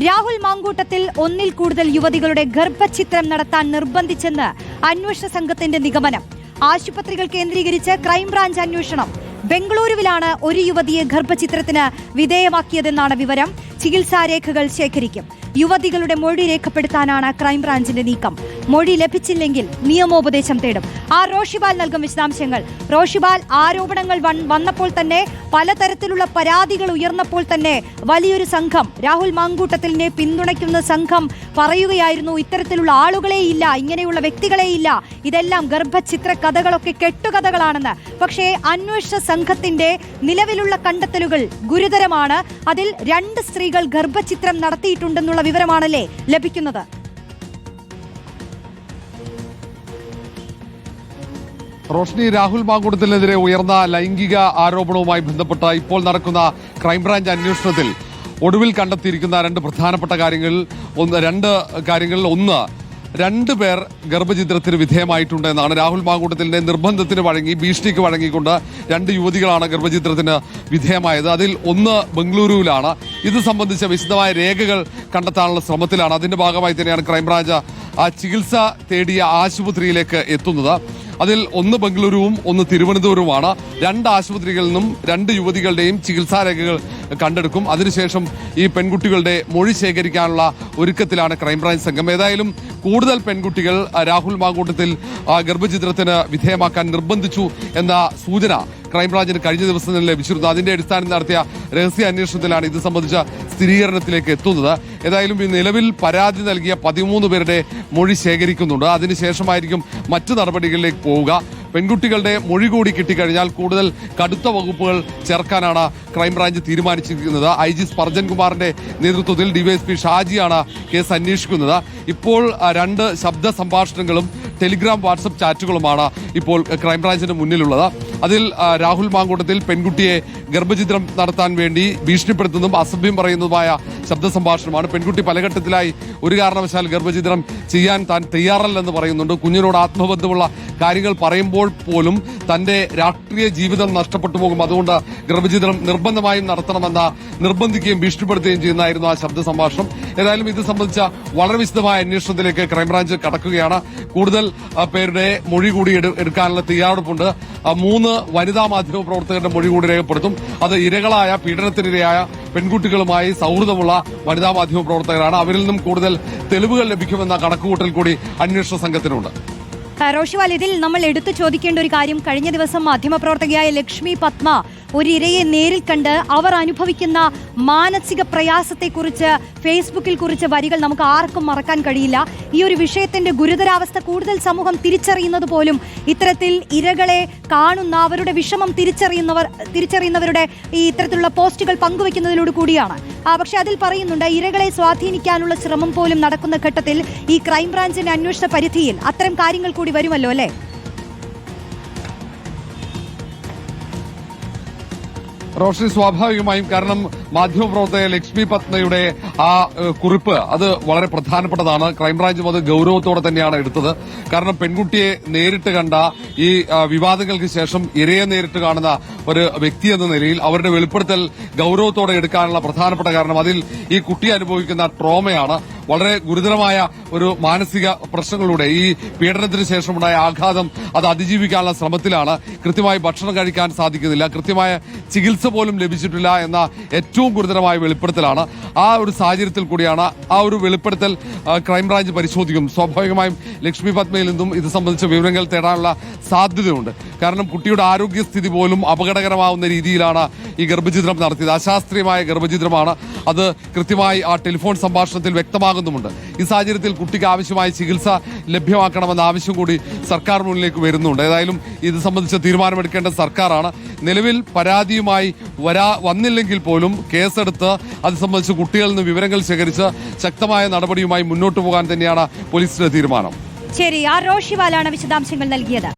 രാഹുൽ മാങ്കൂട്ടത്തിൽ ഒന്നിൽ കൂടുതൽ യുവതികളുടെ ഗർഭഛിത്രം നടത്താൻ നിർബന്ധിച്ചെന്ന് അന്വേഷണ സംഘത്തിന്റെ നിഗമനം. ആശുപത്രികൾ കേന്ദ്രീകരിച്ച് ക്രൈംബ്രാഞ്ച് അന്വേഷണം. ബംഗളൂരുവിലാണ് ഒരു യുവതിയെ ഗർഭഛിത്രത്തിന് വിധേയമാക്കിയതെന്നാണ് വിവരം. ചികിത്സാരേഖകൾ ശേഖരിക്കും. യുവതികളുടെ മൊഴി രേഖപ്പെടുത്താനാണ് ക്രൈംബ്രാഞ്ചിന്റെ നീക്കം. മൊഴി ലഭിച്ചില്ലെങ്കിൽ നിയമോപദേശം തേടും. റോഷിബാൽ നൽകും വിശദാംശങ്ങൾ. റോഷിബാൽ, ആരോപണങ്ങൾ വന്നപ്പോൾ തന്നെ, പലതരത്തിലുള്ള പരാതികൾ ഉയർന്നപ്പോൾ തന്നെ വലിയൊരു സംഘം, രാഹുൽ മാങ്കൂട്ടത്തിലിനെ പിന്തുണയ്ക്കുന്ന സംഘം പറയുകയായിരുന്നു, ഇത്തരത്തിലുള്ള ആളുകളെയില്ല, ഇങ്ങനെയുള്ള വ്യക്തികളെയില്ല, ഇതെല്ലാം ഗർഭഛിത്ര കഥകളൊക്കെ കെട്ടുകഥകളാണെന്ന്. പക്ഷേ അന്വേഷണ സംഘത്തിന്റെ നിലവിലുള്ള കണ്ടെത്തലുകൾ ഗുരുതരമാണ്. അതിൽ 2 സ്ത്രീകൾ ഗർഭഛിത്രം നടത്തിയിട്ടുണ്ടെന്നുള്ള വിവരമാണല്ലേ ലഭിക്കുന്നത്? റോഷ്നി, രാഹുൽ മാങ്കൂട്ടത്തിനെതിരെ ഉയർന്ന ലൈംഗിക ആരോപണവുമായി ബന്ധപ്പെട്ട ഇപ്പോൾ നടക്കുന്ന ക്രൈംബ്രാഞ്ച് അന്വേഷണത്തിൽ ഒടുവിൽ കണ്ടെത്തിയിരിക്കുന്ന 2 പ്രധാനപ്പെട്ട കാര്യങ്ങളിൽ ഒന്ന് 2 പേർ ഗർഭഛിദ്രത്തിന് വിധേയമായിട്ടുണ്ട് എന്നാണ്. രാഹുൽ മാങ്കൂട്ടത്തിന്റെ നിർബന്ധത്തിന് വഴങ്ങി, ഭീഷണിക്ക് വഴങ്ങിക്കൊണ്ട് 2 യുവതികളാണ് ഗർഭഛിദ്രത്തിന് വിധേയമായത്. അതിൽ ഒന്ന് ബംഗളൂരുവിലാണ്. ഇത് സംബന്ധിച്ച വിശദമായ രേഖകൾ കണ്ടെത്താനുള്ള ശ്രമത്തിലാണ്. അതിന്റെ ഭാഗമായി തന്നെയാണ് ക്രൈംബ്രാഞ്ച് ചികിത്സ തേടിയ ആശുപത്രിയിലേക്ക് എത്തുന്നത്. അതിൽ ഒന്ന് ബംഗളൂരുവും ഒന്ന് തിരുവനന്തപുരവുമാണ്. 2 ആശുപത്രികളിൽ നിന്നും 2 യുവതികളുടെയും ചികിത്സാരേഖകൾ കണ്ടെടുക്കും. അതിനുശേഷം ഈ പെൺകുട്ടികളുടെ മൊഴി ശേഖരിക്കാനുള്ള ഒരുക്കത്തിലാണ് ക്രൈംബ്രാഞ്ച് സംഘം. ഏതായാലും കൂടുതൽ പെൺകുട്ടികൾ രാഹുൽ മാങ്കൂട്ടത്തിൽ ഗർഭഛിദ്രത്തിന് വിധേയമാക്കാൻ നിർബന്ധിച്ചു എന്ന സൂചന ക്രൈംബ്രാഞ്ചിന് കഴിഞ്ഞ ദിവസങ്ങളിൽ ലഭിച്ചിരുന്നു. അതിന്റെ അടിസ്ഥാനത്തിൽ നടത്തിയ രഹസ്യ അന്വേഷണത്തിലാണ് ഇത് സംബന്ധിച്ച സ്ഥിരീകരണത്തിലേക്ക് എത്തുന്നത്. ഏതായാലും ഈ നിലവിൽ പരാതി നൽകിയ 13 പേരുടെ മൊഴി ശേഖരിക്കുന്നുണ്ട്. അതിനുശേഷമായിരിക്കും മറ്റു നടപടികളിലേക്ക് പോവുക. പെൺകുട്ടികളുടെ മൊഴി കൂടി കിട്ടിക്കഴിഞ്ഞാൽ കൂടുതൽ കടുത്ത വകുപ്പുകൾ ചേർക്കാനാണ് ക്രൈംബ്രാഞ്ച് തീരുമാനിച്ചിരിക്കുന്നത്. IG സ്പർജൻ കുമാറിന്റെ നേതൃത്വത്തിൽ DYSP ഷാജിയാണ് കേസ് അന്വേഷിക്കുന്നത്. ഇപ്പോൾ 2 ശബ്ദ സംഭാഷണങ്ങളും ടെലിഗ്രാം, വാട്സപ്പ് ചാറ്റുകളുമാണ് ഇപ്പോൾ ക്രൈംബ്രാഞ്ചിന് മുന്നിലുള്ളത്. അതിൽ രാഹുൽ മാങ്കൂട്ടത്തിൽ പെൺകുട്ടിയെ ഗർഭഛിദ്രം നടത്താൻ വേണ്ടി ഭീഷണിപ്പെടുത്തുന്നതും അസഭ്യം പറയുന്നതുമായ ശബ്ദ സംഭാഷണമാണ്. പെൺകുട്ടി പലഘട്ടത്തിലായി ഒരു കാരണവശാൽ ഗർഭഛിദ്രം ചെയ്യാൻ താൻ തയ്യാറല്ലെന്ന് പറയുന്നുണ്ട്. കുഞ്ഞിനോട് ആത്മബന്ധമുള്ള കാര്യങ്ങൾ പറയുമ്പോൾ പോലും തന്റെ രാഷ്ട്രീയ ജീവിതം നഷ്ടപ്പെട്ടു പോകും, അതുകൊണ്ട് ഗർഭഛിദ്രം നിർബന്ധമായും നടത്തണമെന്ന നിർബന്ധിക്കുകയും ഭീഷണിപ്പെടുത്തുകയും ചെയ്യുന്നതായിരുന്നു ആ ശബ്ദ സംഭാഷണം. ഏതായാലും ഇത് സംബന്ധിച്ച വളരെ വിശദമായ അന്വേഷണത്തിലേക്ക് ക്രൈംബ്രാഞ്ച് കടക്കുകയാണ്. കൂടുതൽ പേരുടെ മൊഴി കൂടി എടുക്കാനുള്ള തയ്യാറെടുപ്പുണ്ട്. 3 വനിതാ മാധ്യമ പ്രവർത്തകരുടെ മൊഴി കൂടി രേഖപ്പെടുത്തും. അത് ഇരകളായ, പീഡനത്തിനിരയായ പെൺകുട്ടികളുമായി സൌഹൃദമുള്ള വനിതാ മാധ്യമ പ്രവർത്തകരാണ്. അവരിൽ നിന്നും കൂടുതൽ തെളിവുകൾ ലഭിക്കുമെന്ന കണക്കുകൂട്ടൽ കൂടി അന്വേഷണ സംഘത്തിനുണ്ട്. റോഷിവാൽ, ഇതിൽ നമ്മൾ എടുത്തു ചോദിക്കേണ്ട ഒരു കാര്യം, കഴിഞ്ഞ ദിവസം മാധ്യമപ്രവർത്തകയായ ലക്ഷ്മി പത്മ ഒരു ഇരയെ നേരിൽ കണ്ട് അവർ അനുഭവിക്കുന്ന മാനസിക പ്രയാസത്തെക്കുറിച്ച് ഫേസ്ബുക്കിൽ കുറിച്ച വരികൾ നമുക്ക് ആർക്കും മറക്കാൻ കഴിയില്ല. ഈ ഒരു വിഷയത്തിന്റെ ഗുരുതരാവസ്ഥ കൂടുതൽ സമൂഹം തിരിച്ചറിയുന്നത് പോലും ഇത്തരത്തിൽ ഇരകളെ കാണുന്ന, അവരുടെ വിഷമം തിരിച്ചറിയുന്നവരുടെ ഈ ഇത്തരത്തിലുള്ള പോസ്റ്റുകൾ പങ്കുവെക്കുന്നതിലൂടെ കൂടിയാണ്. പക്ഷെ അതിൽ പറയുന്നുണ്ട്, ഇരകളെ സ്വാധീനിക്കാനുള്ള ശ്രമം പോലും നടക്കുന്ന ഘട്ടത്തിൽ ഈ ക്രൈംബ്രാഞ്ചിന്റെ അന്വേഷണ പരിധിയിൽ അത്തരം കാര്യങ്ങൾ കൂടി വരുമല്ലോ അല്ലേ? റോഷനി, സ്വാഭാവികമായും, കാരണം മാധ്യമപ്രവർത്തക ലക്ഷ്മി പത്മയുടെ ആ കുറിപ്പ് അത് വളരെ പ്രധാനപ്പെട്ടതാണ്. ക്രൈംബ്രാഞ്ചും അത് ഗൌരവത്തോടെ തന്നെയാണ് എടുത്തത്. കാരണം പെൺകുട്ടിയെ നേരിട്ട് കണ്ട, ഈ വിവാദങ്ങൾക്ക് ശേഷം ഇരയെ നേരിട്ട് കാണുന്ന ഒരു വ്യക്തി എന്ന നിലയിൽ അവരുടെ വെളിപ്പെടുത്തൽ ഗൌരവത്തോടെ എടുക്കാനുള്ള പ്രധാനപ്പെട്ട കാരണം അതിൽ ഈ കുട്ടി അനുഭവിക്കുന്ന ട്രോമയാണ്. വളരെ ഗുരുതരമായ ഒരു മാനസിക പ്രശ്നങ്ങളിലൂടെ ഈ പീഡനത്തിന് ശേഷമുണ്ടായ ആഘാതം അത് അതിജീവിക്കാനുള്ള ശ്രമത്തിലാണ്. കൃത്യമായി ഭക്ഷണം കഴിക്കാൻ സാധിക്കുന്നില്ല, കൃത്യമായ ചികിത്സ പോലും ലഭിച്ചിട്ടില്ല എന്ന ഏറ്റവും ഗുരുതരമായ വെളിപ്പെടുത്തലാണ്. ആ ഒരു സാഹചര്യത്തിൽ കൂടിയാണ് ആ ഒരു വെളിപ്പെടുത്തൽ ക്രൈംബ്രാഞ്ച് പരിശോധിക്കും. സ്വാഭാവികമായും ലക്ഷ്മി പത്മയിൽ നിന്നും ഇത് സംബന്ധിച്ച വിവരങ്ങൾ തേടാനുള്ള സാധ്യതയുണ്ട്. കാരണം കുട്ടിയുടെ ആരോഗ്യസ്ഥിതി പോലും അപകടകരമാവുന്ന രീതിയിലാണ് ഈ ഗർഭഛിദ്രം നടത്തിയത്. അശാസ്ത്രീയമായ ഗർഭഛിദ്രമാണ്. അത് കൃത്യമായി ആ ടെലിഫോൺ സംഭാഷണത്തിൽ വ്യക്തമാകുന്നുമുണ്ട്. ഈ സാഹചര്യത്തിൽ കുട്ടിക്ക് ആവശ്യമായ ചികിത്സ ലഭ്യമാക്കണമെന്ന ആവശ്യം കൂടി സർക്കാർ മുന്നിലേക്ക് വരുന്നുണ്ട്. ഏതായാലും ഇത് സംബന്ധിച്ച തീരുമാനമെടുക്കേണ്ട സർക്കാരാണ്. നിലവിൽ പരാതിയുമായി വന്നില്ലെങ്കിൽ പോലും കേസെടുത്ത് അത് സംബന്ധിച്ച് കുട്ടികളിൽ നിന്ന് വിവരങ്ങൾ ശേഖരിച്ച് ശക്തമായ നടപടിയുമായി മുന്നോട്ട് പോകാൻ തന്നെയാണ് പോലീസിന്റെ തീരുമാനം. ശരി, റോഷിവാലാണ് വിശദാംശങ്ങൾ നൽകിയത്.